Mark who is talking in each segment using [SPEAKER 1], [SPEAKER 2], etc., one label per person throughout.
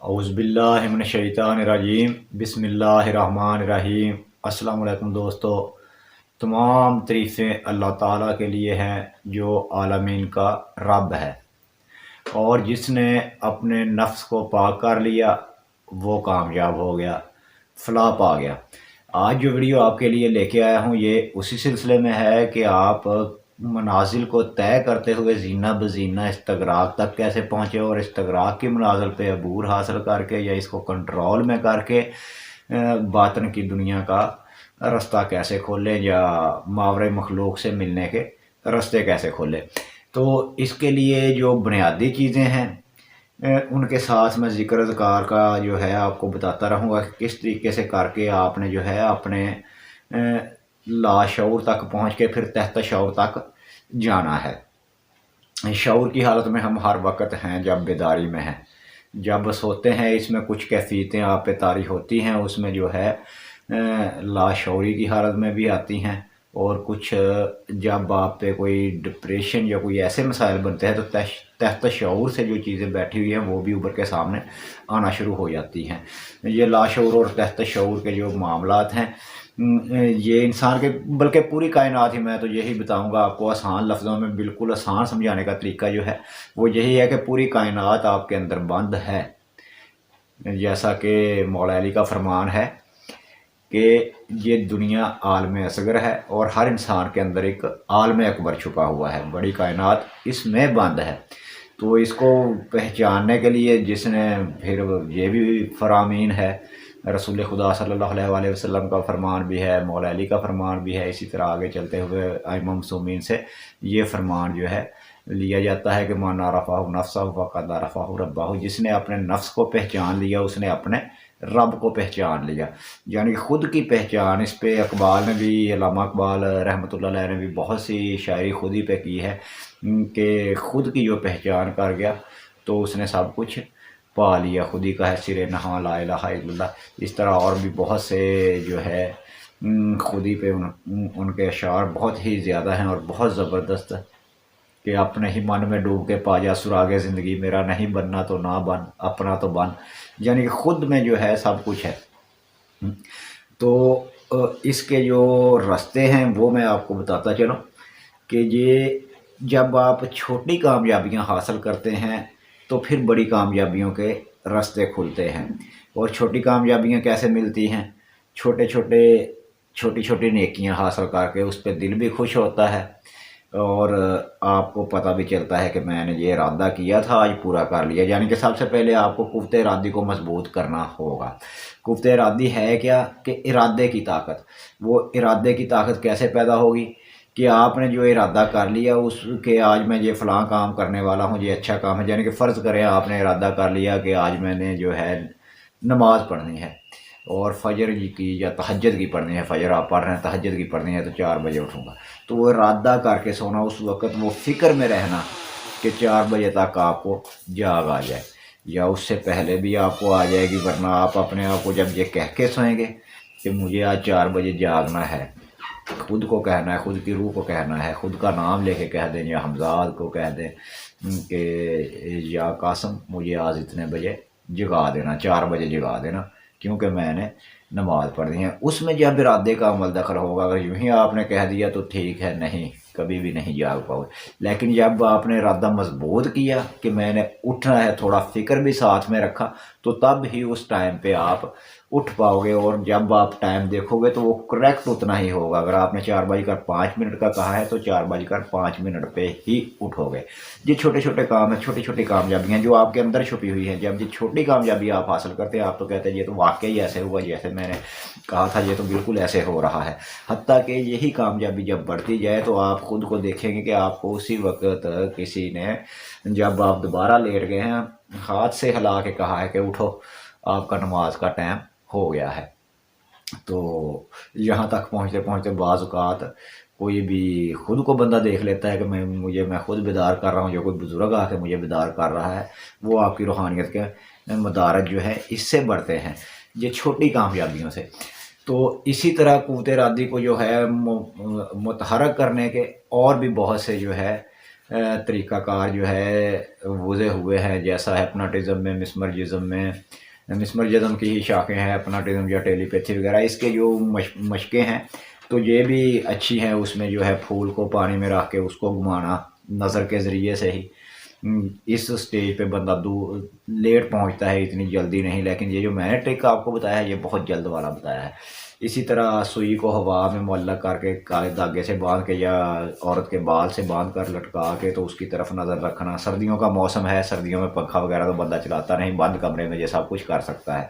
[SPEAKER 1] اعوذ باللہ من الشیطان الرجیم، بسم اللہ الرحمن الرحیم۔ السلام علیکم دوستو، تمام تعریفیں اللہ تعالیٰ کے لیے ہیں جو عالمین کا رب ہے، اور جس نے اپنے نفس کو پاک کر لیا وہ کامیاب ہو گیا، فلاح پا گیا۔ آج جو ویڈیو آپ کے لیے لے کے آیا ہوں یہ اسی سلسلے میں ہے کہ آپ منازل کو طے کرتے ہوئے زینہ بزینہ استغراق تک کیسے پہنچے، اور استغراق کی منازل پہ عبور حاصل کر کے یا اس کو کنٹرول میں کر کے باطن کی دنیا کا رستہ کیسے کھولیں، یا ماورائے مخلوق سے ملنے کے رستے کیسے کھولیں۔ تو اس کے لیے جو بنیادی چیزیں ہیں ان کے ساتھ میں ذکر اذکار کا جو ہے آپ کو بتاتا رہوں گا کہ کس طریقے سے کر کے آپ نے جو ہے اپنے لاشعور تک پہنچ کے پھر تحت شعور تک جانا ہے۔ شعور کی حالت میں ہم ہر وقت ہیں جب بیداری میں ہیں، جب سوتے ہیں اس میں کچھ کیفیتیں آپ پہ طاری ہوتی ہیں، اس میں جو ہے لاشعوری کی حالت میں بھی آتی ہیں، اور کچھ جب آپ پہ کوئی ڈپریشن یا کوئی ایسے مسائل بنتے ہیں تو تحت شعور سے جو چیزیں بیٹھی ہوئی ہیں وہ بھی ابھر کے سامنے آنا شروع ہو جاتی ہیں۔ یہ لاشعور اور تحت شعور کے جو معاملات ہیں یہ انسان کے بلکہ پوری کائنات ہی، میں تو یہی بتاؤں گا آپ کو آسان لفظوں میں، بالکل آسان سمجھانے کا طریقہ جو ہے وہ یہی ہے کہ پوری کائنات آپ کے اندر بند ہے۔ جیسا کہ مولا علی کا فرمان ہے کہ یہ دنیا عالم اصغر ہے اور ہر انسان کے اندر ایک عالم اکبر چھپا ہوا ہے، بڑی کائنات اس میں بند ہے۔ تو اس کو پہچاننے کے لیے جس نے پھر یہ بھی فرامین ہے، رسول خدا صلی اللہ علیہ وآلہ وسلم کا فرمان بھی ہے، مولا علی کا فرمان بھی ہے، اسی طرح آگے چلتے ہوئے ائمہ معصومین سے یہ فرمان جو ہے لیا جاتا ہے کہ من عرفہ نفسہ فقد عرفہ ربہ، جس نے اپنے نفس کو پہچان لیا اس نے اپنے رب کو پہچان لیا۔ یعنی خود کی پہچان، اس پہ اقبال نے بھی، علامہ اقبال رحمۃ اللہ علیہ نے بھی بہت سی شاعری خود ہی پہ کی ہے کہ خود کی جو پہچان کر گیا تو اس نے سب کچھ پا لیا، خودی کا ہے سر نہاں لا الہ الا اللہ۔ اس طرح اور بھی بہت سے جو ہے خودی پہ ان کے اشعار بہت ہی زیادہ ہیں اور بہت زبردست، کہ اپنے ہی من میں ڈوب کے پا جا سراغ زندگی، میرا نہیں بننا تو نہ بن، اپنا تو بن۔ یعنی کہ خود میں جو ہے سب کچھ ہے۔ تو اس کے جو رستے ہیں وہ میں آپ کو بتاتا چلوں کہ یہ جب آپ چھوٹی کامیابیاں حاصل کرتے ہیں تو پھر بڑی کامیابیوں کے رستے کھلتے ہیں۔ اور چھوٹی کامیابیاں کیسے ملتی ہیں؟ چھوٹی چھوٹی نیکیاں حاصل کر کے اس پہ دل بھی خوش ہوتا ہے، اور آپ کو پتہ بھی چلتا ہے کہ میں نے یہ ارادہ کیا تھا آج پورا کر لیا۔ یعنی کہ سب سے پہلے آپ کو قوت ارادی کو مضبوط کرنا ہوگا۔ قوت ارادی ہے کیا؟ کہ ارادے کی طاقت۔ وہ ارادے کی طاقت کیسے پیدا ہوگی؟ کہ آپ نے جو ارادہ کر لیا اس کے آج میں یہ فلاں کام کرنے والا ہوں، یہ اچھا کام ہے۔ یعنی کہ فرض کریں آپ نے ارادہ کر لیا کہ آج میں نے جو ہے نماز پڑھنی ہے، اور فجر کی یا تہجد کی پڑھنی ہے، فجر آپ پڑھ رہے ہیں، تہجد کی پڑھنی ہے تو 4 بجے اٹھوں گا۔ تو وہ ارادہ کر کے سونا، اس وقت وہ فکر میں رہنا کہ 4 بجے تک آپ کو جاگ آ جائے، یا اس سے پہلے بھی آپ کو آ جائے گی، ورنہ آپ اپنے آپ کو جب یہ کہہ کے سوئیں گے کہ مجھے آج 4 بجے جاگنا ہے، خود کو کہنا ہے، خود کی روح کو کہنا ہے، خود کا نام لے کے کہہ دیں، یا حمزاد کو کہہ دیں کہ یا قاسم مجھے آج اتنے بجے جگا دینا، 4 بجے جگا دینا، کیونکہ میں نے نماز پڑھنی ہے۔ اس میں جب ارادے کا عمل دخل ہوگا، اگر یوں ہی آپ نے کہہ دیا تو ٹھیک ہے، نہیں کبھی بھی نہیں جاگ پاؤ۔ لیکن جب آپ نے ارادہ مضبوط کیا کہ میں نے اٹھنا ہے، تھوڑا فکر بھی ساتھ میں رکھا، تو تب ہی اس ٹائم پہ آپ اٹھ پاؤ گے۔ اور جب آپ ٹائم دیکھو گے تو وہ کریکٹ اتنا ہی ہوگا۔ اگر آپ نے 4:05 کا کہا ہے تو 4:05 پہ ہی اٹھو گے۔ یہ چھوٹے چھوٹے کام ہیں، چھوٹی چھوٹی کامیابیاں جو آپ کے اندر چھپی ہوئی ہیں۔ جب یہ چھوٹی کامیابی آپ حاصل کرتے ہیں آپ تو کہتے ہیں یہ تو واقعی ایسے ہوا جیسے میں نے کہا تھا، یہ تو بالکل ایسے ہو رہا ہے۔ حتیٰ کہ یہی کامیابی جب بڑھتی جائے تو آپ خود کو دیکھیں گے کہ آپ کو اسی وقت کسی نے، جب آپ دوبارہ لیٹ گئے ہیں، ہاتھ سے ہلا کے کہا ہے کہ اٹھو، آپ کا نماز کا ٹائم ہو گیا ہے۔ تو یہاں تک پہنچتے پہنچتے بعض اوقات کوئی بھی خود کو بندہ دیکھ لیتا ہے کہ میں خود بیدار کر رہا ہوں، یا کوئی بزرگ آ کے مجھے بیدار کر رہا ہے، وہ آپ کی روحانیت کے مدارج جو ہے اس سے بڑھتے ہیں، یہ چھوٹی کامیابیوں سے۔ تو اسی طرح قوت ارادی کو جو ہے متحرک کرنے کے اور بھی بہت سے جو ہے طریقہ کار جو ہے وضع ہوئے ہیں، جیسا ہپناٹزم میں، مسمرجزم میں، مسمرجزم کی ہی شاخیں ہیں، ہپناٹزم یا ٹیلی پیتھی وغیرہ، اس کے جو مشقیں ہیں تو یہ بھی اچھی ہیں۔ اس میں جو ہے پھول کو پانی میں رکھ کے اس کو گھمانا نظر کے ذریعے سے ہی، اس سٹیج پہ بندہ لیٹ پہنچتا ہے، اتنی جلدی نہیں، لیکن یہ جو میں نے ٹرک آپ کو بتایا ہے یہ بہت جلد والا بتایا ہے۔ اسی طرح سوئی کو ہوا میں معلق کر کے کالے دھاگے سے باندھ کے یا عورت کے بال سے باندھ کر لٹکا کے تو اس کی طرف نظر رکھنا۔ سردیوں کا موسم ہے، سردیوں میں پنکھا وغیرہ تو بندہ چلاتا نہیں، بند کمرے میں یہ سب کچھ کر سکتا ہے۔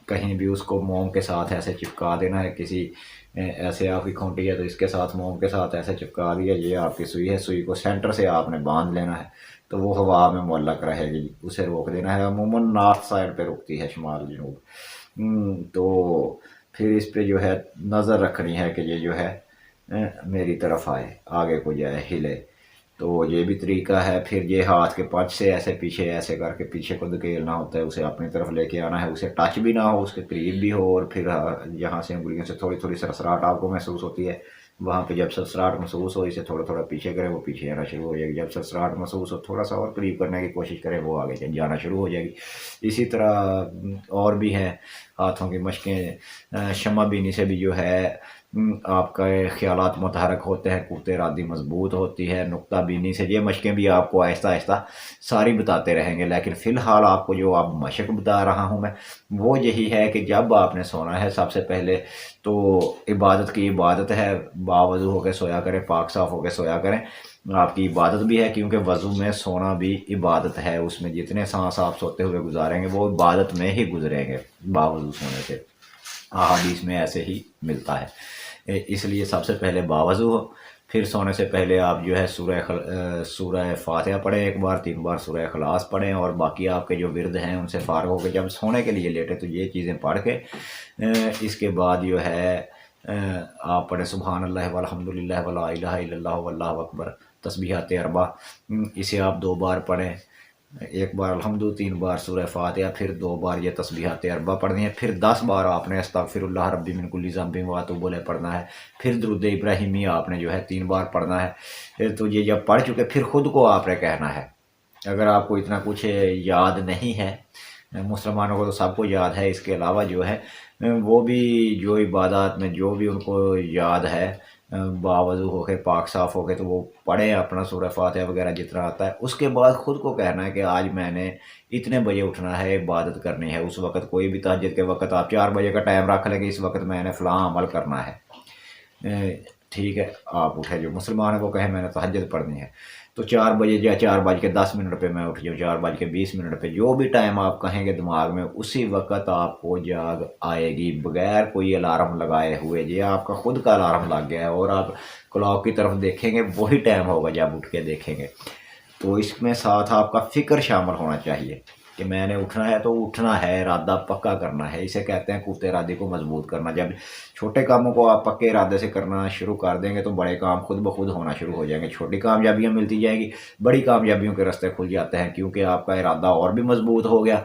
[SPEAKER 1] کہیں بھی اس کو موم کے ساتھ ایسے چپکا دینا ہے، کسی ایسے آپ کی کھونٹی ہے تو اس کے ساتھ موم کے ساتھ ایسے چپکا دیا، یہ آپ کی سوئی ہے، سوئی کو سینٹر سے آپ نے باندھ لینا ہے تو وہ ہوا میں معلق رہے گی، اسے روک دینا ہے۔ عموماً نارتھ سائڈ پہ رکتی ہے، شمال جنوب، تو پھر اس پہ جو ہے نظر رکھنی ہے کہ یہ جو ہے میری طرف آئے، آگے کو جائے، ہلے، تو یہ بھی طریقہ ہے۔ پھر یہ ہاتھ کے پنچ سے ایسے پیچھے ایسے کر کے پیچھے کو دھکیلنا ہوتا ہے، اسے اپنی طرف لے کے آنا ہے، اسے ٹچ بھی نہ ہو، اس کے قریب بھی ہو، اور پھر یہاں سے انگلیوں سے تھوڑی تھوڑی سرسراہٹ آپ کو محسوس ہوتی ہے، وہاں پہ جب سرسراہٹ محسوس ہو اسے تھوڑا تھوڑا پیچھے کرے، وہ پیچھے آنا شروع ہو جائے گی۔ جب سرسراہٹ محسوس ہو تھوڑا سا اور قریب کرنے کی کوشش کرے، وہ آگے جانا شروع ہو جائے گی۔ اسی طرح اور بھی ہیں ہاتھوں کی مشقیں، شمع بینی سے بھی جو ہے آپ کا خیالات متحرک ہوتے ہیں، قوت ارادی مضبوط ہوتی ہے۔ نقطہ بینی سے یہ مشقیں بھی آپ کو آہستہ آہستہ ساری بتاتے رہیں گے، لیکن فی الحال آپ کو جو آپ مشق بتا رہا ہوں میں وہ یہی ہے کہ جب آپ نے سونا ہے سب سے پہلے تو عبادت کی عبادت ہے، باوضو ہو کے سویا کریں، پاک صاف ہو کے سویا کریں، آپ کی عبادت بھی ہے، کیونکہ وضو میں سونا بھی عبادت ہے، اس میں جتنے سانس آپ سوتے ہوئے گزاریں گے وہ عبادت میں ہی گزریں گے باوضو سونے سے، احادیث میں ایسے ہی ملتا ہے۔ اس لیے سب سے پہلے باوضو ہو، پھر سونے سے پہلے آپ جو ہے سورہ فاتحہ پڑھیں ایک بار، 3 بار سورہ اخلاص پڑھیں، اور باقی آپ کے جو ورد ہیں ان سے فارغ ہو کے جب سونے کے لیے لیٹے تو یہ چیزیں پڑھ کے اس کے بعد جو ہے آپ پڑھیں سبحان اللہ والحمد للہ ولا الہ الا اللہ واللہ اکبر، تسبیحات 4، اسے آپ 2 بار پڑھیں، 1 بار الحمد، 3 بار سورہ فاتحہ، پھر 2 بار یہ تسبیحات 4 پڑھنی ہے، پھر 10 بار آپ نے استغفر اللہ ربی من کل ذنب واتوب الیہ پڑھنا ہے، پھر درود ابراہیمی آپ نے جو ہے 3 بار پڑھنا ہے۔ تو یہ جب پڑھ چکے پھر خود کو آپ نے کہنا ہے، اگر آپ کو اتنا کچھ یاد نہیں ہے، مسلمانوں کو تو سب کو یاد ہے، اس کے علاوہ جو ہے وہ بھی جو عبادات میں جو بھی ان کو یاد ہے باوضو ہو کے پاک صاف ہو کے تو وہ پڑھیں اپنا سورہ فاتحہ وغیرہ جتنا آتا ہے۔ اس کے بعد خود کو کہنا ہے کہ آج میں نے اتنے بجے اٹھنا ہے، عبادت کرنی ہے، اس وقت کوئی بھی تہجد کے وقت آپ 4 بجے کا ٹائم رکھ لیں کہ اس وقت میں نے فلاں عمل کرنا ہے، ٹھیک ہے، آپ اٹھے، جو مسلمان ہے وہ کہیں میں نے تہجد پڑھنی ہے تو 4 بجے یا 4:10 پہ میں اٹھ جاؤں، 4:20 پہ، جو بھی ٹائم آپ کہیں گے دماغ میں اسی وقت آپ کو جاگ آئے گی بغیر کوئی الارم لگائے ہوئے۔ یہ آپ کا خود کا الارم لگ گیا ہے اور آپ کلاک کی طرف دیکھیں گے وہی ٹائم ہوگا جب اٹھ کے دیکھیں گے، تو اس میں ساتھ آپ کا فکر شامل ہونا چاہیے کہ میں نے اٹھنا ہے تو اٹھنا ہے، ارادہ پکا کرنا ہے، اسے کہتے ہیں قوت ارادی کو مضبوط کرنا۔ جب چھوٹے کاموں کو آپ پکے ارادے سے کرنا شروع کر دیں گے تو بڑے کام خود بخود ہونا شروع ہو جائیں گے، چھوٹی کامیابیاں ملتی جائیں گی، بڑی کامیابیوں کے راستے کھل جاتے ہیں، کیونکہ آپ کا ارادہ اور بھی مضبوط ہو گیا،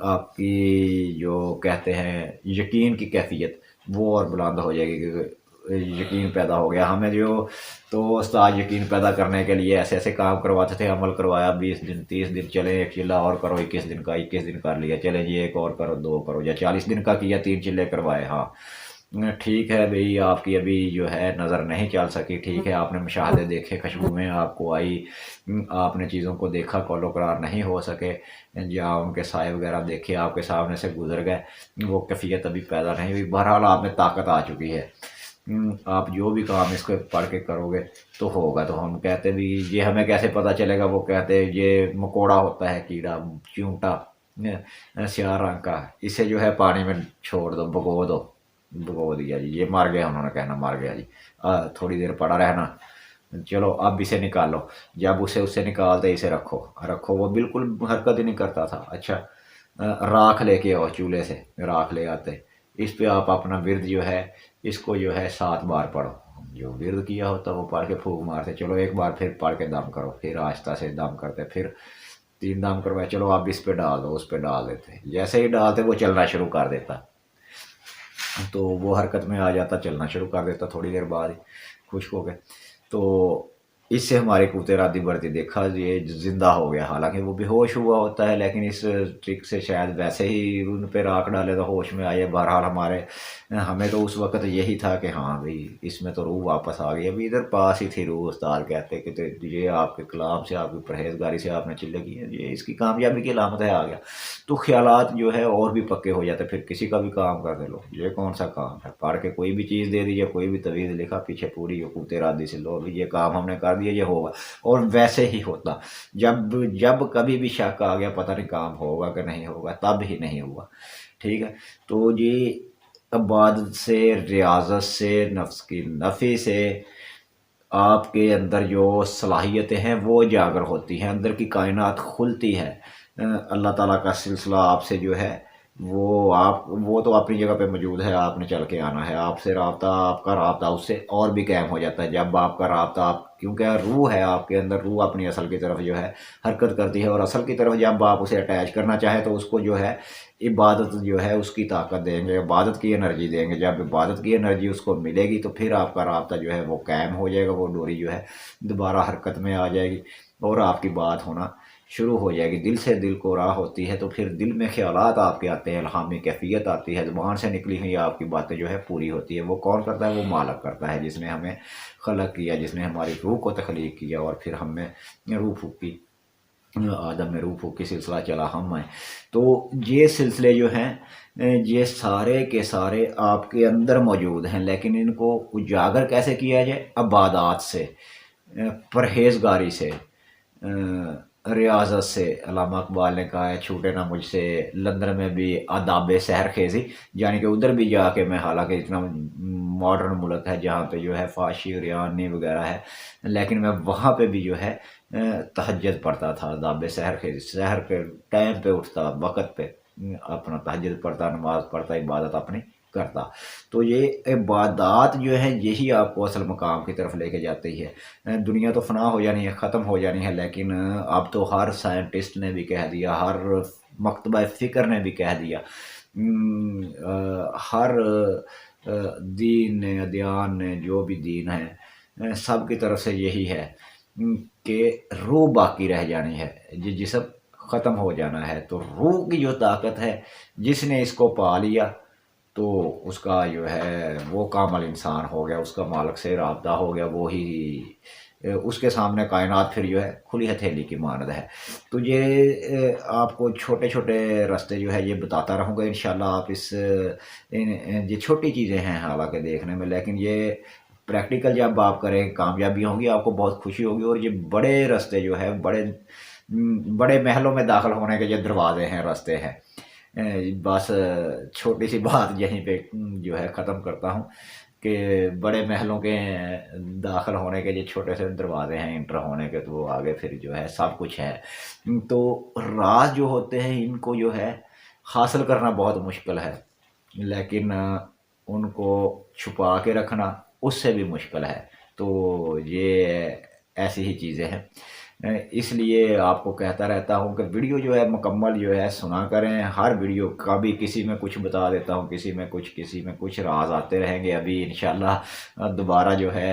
[SPEAKER 1] آپ کی جو کہتے ہیں یقین کی کیفیت وہ اور بلند ہو جائے گی، کیونکہ یقین پیدا ہو گیا۔ ہمیں جو تو استاد یقین پیدا کرنے کے لیے ایسے ایسے کام کرواتے تھے، عمل کروایا 20 دن 30 دن، چلے ایک چلہ اور کرو، 21 دن کا 21 دن کر لیا، چلے جی ایک اور کرو، 2 کرو، یا 40 دن کا کیا 3 چلے کروائے، ہاں ٹھیک ہے بھئی، آپ کی ابھی جو ہے نظر نہیں چل سکی، ٹھیک ہے، آپ نے مشاہدے دیکھے، خوشبوئیں آپ کو آئی، آپ نے چیزوں کو دیکھا، قول و قرار نہیں ہو سکے، یا ان کے سائے وغیرہ دیکھے آپ کے سامنے سے گزر گئے، وہ کیفیت ابھی پیدا نہیں ہوئی، بہرحال آپ میں طاقت آ چکی ہے، آپ جو بھی کام اس کو پڑھ کے کرو گے تو ہوگا۔ تو ہم کہتے بھی یہ ہمیں کیسے پتہ چلے گا، وہ کہتے یہ مکوڑا ہوتا ہے، کیڑا چیونٹا سیاہ رنگ کا، اسے جو ہے پانی میں چھوڑ دو، بھگو دیا جی، یہ مر گیا، انہوں نے کہنا مر گیا جی، تھوڑی دیر پڑا رہنا، چلو اب اسے نکالو، جب اسے نکالتے اسے رکھو، وہ بالکل حرکت ہی نہیں کرتا تھا۔ اچھا، راکھ لے کے آؤ، چولہے سے راکھ لے آتے، اس پہ آپ اپنا ورد جو ہے اس کو جو ہے 7 بار پڑھو، جو ورد کیا ہوتا وہ پڑھ کے پھونک مارتے، چلو ایک بار پھر پڑھ کے دم کرو، پھر آہستہ سے دم کرتے، پھر 3 دم کروائے، چلو آپ اس پہ ڈال دو، اس پہ ڈال دیتے، جیسے ہی ڈالتے وہ چلنا شروع کر دیتا، تو وہ حرکت میں آ جاتا، چلنا شروع کر دیتا تھوڑی دیر بعد ہی خشک ہو کے۔ تو اس سے ہمارے کوتے ارادی بڑھتی دیکھا یہ زندہ ہو گیا، حالانکہ وہ بے ہوش ہوا ہوتا ہے، لیکن اس ٹرک سے شاید ویسے ہی ان پہ راکھ ڈالے تو ہوش میں آئے۔ بہرحال ہمیں تو اس وقت یہی تھا کہ ہاں بھائی اس میں تو روح واپس آ گئی، ابھی ادھر پاس ہی تھی روح۔ استاد کہتے کہ یہ آپ کے کلام سے، آپ کی پرہیزگاری سے آپ نے چلے کی ہے، یہ اس کی کامیابی کی علامت ہے۔ آ گیا تو خیالات جو ہے اور بھی پکے ہو جاتے، پھر کسی کا بھی کام کر دے لو، یہ کون سا کام ہے، پڑھ کے کوئی بھی چیز دے دیجیے، کوئی بھی تعویذ لکھا پیچھے پوری قوت ارادی سے لو ابھی یہ کام ہم نے کر دیا، یہ ہوگا۔ اور ویسے ہی ہوتا، جب کبھی بھی شک آ گیا پتہ نہیں کام ہوگا کہ نہیں ہوگا، تب ہی نہیں ہوا۔ ٹھیک ہے، تو یہ عبادت سے، ریاضت سے، نفس کی نفی سے آپ کے اندر جو صلاحیتیں ہیں وہ اجاگر ہوتی ہیں، اندر کی کائنات کھلتی ہے۔ اللہ تعالیٰ کا سلسلہ آپ سے جو ہے وہ تو اپنی جگہ پہ موجود ہے، آپ نے چل کے آنا ہے۔ آپ سے رابطہ، آپ کا رابطہ اس سے اور بھی قائم ہو جاتا ہے جب آپ کا رابطہ، کیونکہ روح ہے آپ کے اندر، روح اپنی اصل کی طرف جو ہے حرکت کرتی ہے، اور اصل کی طرف جب آپ اسے اٹیچ کرنا چاہیں تو اس کو جو ہے عبادت جو ہے اس کی طاقت دیں گے، عبادت کی انرجی دیں گے۔ جب عبادت کی انرجی اس کو ملے گی تو پھر آپ کا رابطہ جو ہے وہ قائم ہو جائے گا، وہ ڈوری جو ہے دوبارہ حرکت میں آ جائے گی اور آپ کی بات ہونا شروع ہو جائے گی۔ دل سے دل کو راہ ہوتی ہے تو پھر دل میں خیالات آپ کے آتے ہیں، الہامی کیفیت آتی ہے، زبان سے نکلی ہوئی آپ کی باتیں جو ہے پوری ہوتی ہے۔ وہ کون کرتا ہے؟ وہ مالک کرتا ہے، جس نے ہمیں خلق کیا، جس نے ہماری روح کو تخلیق کیا، اور پھر ہم میں روح پھونکی، آدم میں روح پھونکی، سلسلہ چلا ہم آئے۔ تو یہ سلسلے جو ہیں یہ سارے کے سارے آپ کے اندر موجود ہیں، لیکن ان کو اجاگر کیسے کیا جائے؟ عبادات سے، پرہیزگاری سے، ریاضت سے۔ علامہ اقبال نے کہا ہے چھوٹے نہ مجھ سے لندن میں بھی آداب سحر خیزی، یعنی کہ ادھر بھی جا کے میں، حالانکہ اتنا ماڈرن ملک ہے جہاں پہ جو ہے فحاشی اور ریانی وغیرہ ہے، لیکن میں وہاں پہ بھی جو ہے تہجد پڑھتا تھا، آداب سحر خیزی، سحر کے ٹائم پہ اٹھتا، وقت پہ اپنا تہجد پڑھتا، نماز پڑھتا، عبادت اپنی کرتا۔ تو یہ عبادات جو ہیں یہی آپ کو اصل مقام کی طرف لے کے جاتی ہے۔ دنیا تو فنا ہو جانی ہے، ختم ہو جانی ہے، لیکن اب تو ہر سائنٹسٹ نے بھی کہہ دیا، ہر مکتبہ فکر نے بھی کہہ دیا، ہر دین نے، ادیان نے، جو بھی دین ہے سب کی طرف سے یہی ہے کہ روح باقی رہ جانی ہے، یہ جسم ختم ہو جانا ہے۔ تو روح کی جو طاقت ہے، جس نے اس کو پا لیا تو اس کا جو ہے وہ کامل انسان ہو گیا، اس کا مالک سے رابطہ ہو گیا، وہی اس کے سامنے کائنات پھر جو ہے کھلی ہتھیلی کی مانند ہے۔ تو یہ آپ کو چھوٹے چھوٹے راستے جو ہے یہ بتاتا رہوں گا انشاءاللہ۔ آپ یہ چھوٹی چیزیں ہیں حالانکہ دیکھنے میں، لیکن یہ پریکٹیکل جب آپ کریں کامیابی ہوں گی، آپ کو بہت خوشی ہوگی۔ اور یہ بڑے راستے جو ہے، بڑے محلوں میں داخل ہونے کے یہ دروازے ہیں، راستے ہیں۔ بس چھوٹی سی بات یہیں پہ جو ہے ختم کرتا ہوں کہ بڑے محلوں کے داخل ہونے کے یہ چھوٹے سے دروازے ہیں انٹر ہونے کے، تو وہ آگے پھر جو ہے سب کچھ ہے۔ تو راز جو ہوتے ہیں ان کو جو ہے حاصل کرنا بہت مشکل ہے، لیکن ان کو چھپا کے رکھنا اس سے بھی مشکل ہے۔ تو یہ ایسی ہی چیزیں ہیں، اس لیے آپ کو کہتا رہتا ہوں کہ ویڈیو جو ہے مکمل جو ہے سنا کریں۔ ہر ویڈیو کا بھی کسی میں کچھ بتا دیتا ہوں، کسی میں کچھ راز آتے رہیں گے۔ ابھی انشاءاللہ دوبارہ جو ہے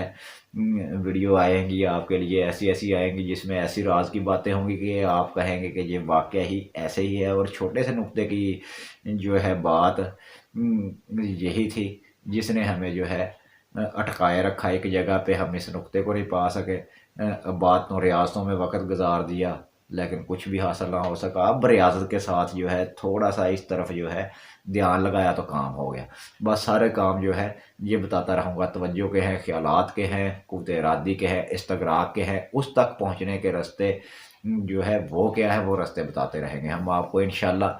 [SPEAKER 1] ویڈیو آئیں گی آپ کے لیے، ایسی آئیں گی جس میں ایسی راز کی باتیں ہوں گی کہ آپ کہیں گے کہ یہ واقعہ ہی ایسے ہی ہے۔ اور چھوٹے سے نقطے کی جو ہے بات یہی تھی جس نے ہمیں جو ہے اٹکائے رکھا ایک جگہ پہ، ہم اس نقطے کو نہیں پا سکے، باتوں ریاضتوں میں وقت گزار دیا لیکن کچھ بھی حاصل نہ ہو سکا۔ اب ریاضت کے ساتھ جو ہے تھوڑا سا اس طرف جو ہے دھیان لگایا تو کام ہو گیا۔ بس سارے کام جو ہے یہ بتاتا رہوں گا، توجہ کے ہیں، خیالات کے ہیں، قوت ارادی کے ہیں، استغراق کے ہیں، اس تک پہنچنے کے راستے جو ہے وہ کیا ہے، وہ راستے بتاتے رہیں گے ہم آپ کو انشاءاللہ۔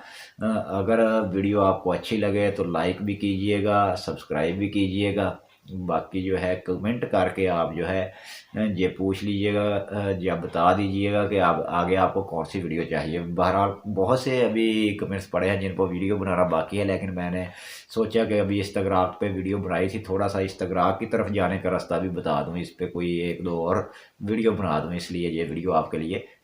[SPEAKER 1] اگر ویڈیو آپ کو اچھی لگے تو لائک بھی کیجئے گا، سبسکرائب بھی کیجئے گا، باقی جو ہے کمنٹ کر کے آپ جو ہے یہ پوچھ لیجئے گا یا بتا دیجئے گا کہ آگے آپ کو کون سی ویڈیو چاہیے۔ بہرحال بہت سے ابھی کمنٹس پڑے ہیں جن کو ویڈیو بنانا باقی ہے، لیکن میں نے سوچا کہ ابھی استغراق پہ ویڈیو بنائی تھی، تھوڑا سا استغراق کی طرف جانے کا راستہ بھی بتا دوں، اس پہ کوئی ایک دو اور ویڈیو بنا دوں، اس لیے یہ ویڈیو آپ کے لیے